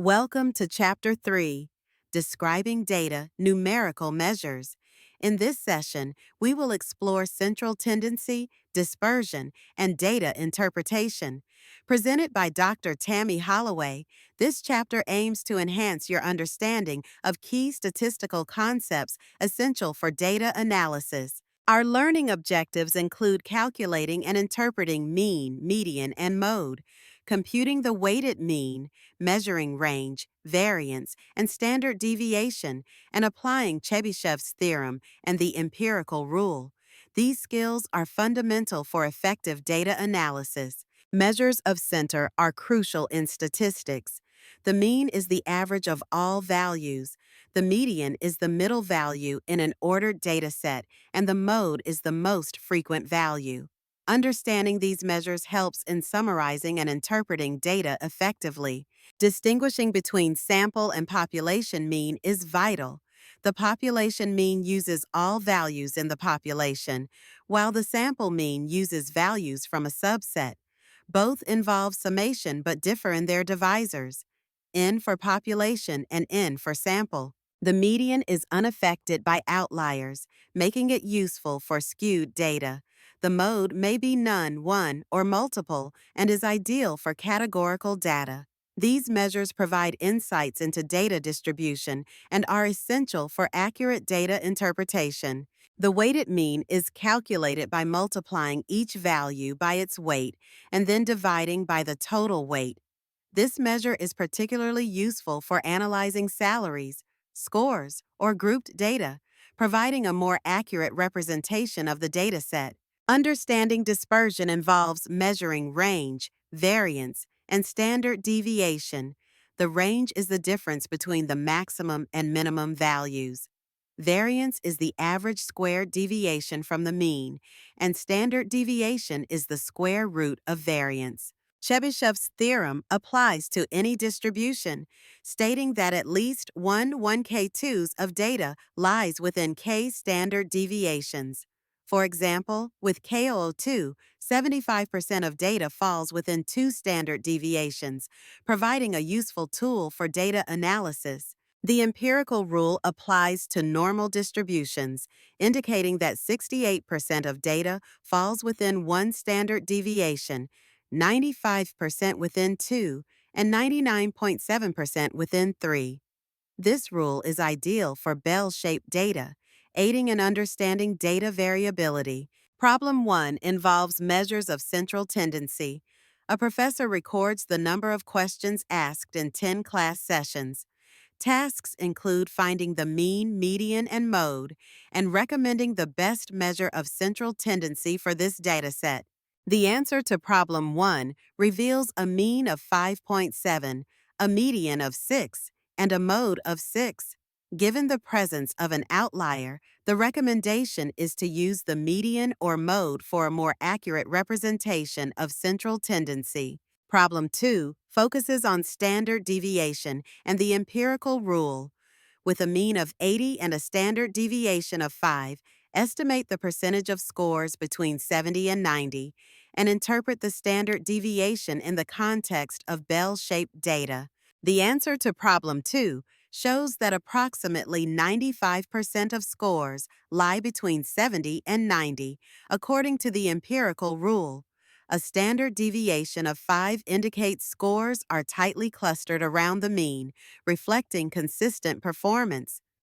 Welcome to Chapter 3, Describing Data, Numerical Measures. In this session, we will explore central tendency, dispersion, and data interpretation. Presented by Dr. Tammy Holloway, this chapter aims to enhance your understanding of key statistical concepts essential for data analysis. Our learning objectives include calculating and interpreting mean, median, and mode, computing the weighted mean, measuring range, variance, and standard deviation, and applying Chebyshev's theorem and the empirical rule. These skills are fundamental for effective data analysis. Measures of center are crucial in statistics. The mean is the average of all values. The median is the middle value in an ordered data set, and the mode is the most frequent value. Understanding these measures helps in summarizing and interpreting data effectively. Distinguishing between sample and population mean is vital. The population mean uses all values in the population, while the sample mean uses values from a subset. Both involve summation but differ in their divisors: N for population and N for sample. The median is unaffected by outliers, making it useful for skewed data. The mode may be none, one, or multiple, and is ideal for categorical data. These measures provide insights into data distribution and are essential for accurate data interpretation. The weighted mean is calculated by multiplying each value by its weight and then dividing by the total weight. This measure is particularly useful for analyzing salaries, scores, or grouped data, providing a more accurate representation of the dataset. Understanding dispersion involves measuring range, variance, and standard deviation. The range is the difference between the maximum and minimum values. Variance is the average squared deviation from the mean, and standard deviation is the square root of variance. Chebyshev's theorem applies to any distribution, stating that at least one 1K2s of data lies within K standard deviations. For example, with KOO2, 75% of data falls within 2 standard deviations, providing a useful tool for data analysis. The empirical rule applies to normal distributions, indicating that 68% of data falls within 1 standard deviation, 95% within 2, and 99.7% within 3. This rule is ideal for bell-shaped data, aiding in understanding data variability. Problem 1 involves measures of central tendency. A professor records the number of questions asked in 10 class sessions. Tasks include finding the mean, median, and mode, and recommending the best measure of central tendency for this dataset. The answer to Problem 1 reveals a mean of 5.7, a median of 6, and a mode of 6. Given the presence of an outlier, the recommendation is to use the median or mode for a more accurate representation of central tendency. Problem 2 focuses on standard deviation and the empirical rule. With a mean of 80 and a standard deviation of 5, estimate the percentage of scores between 70 and 90, and interpret the standard deviation in the context of bell-shaped data. The answer to Problem 2 shows that approximately 95% of scores lie between 70 and 90, according to the empirical rule. A standard deviation of 5 indicates scores are tightly clustered around the mean, reflecting consistent performance.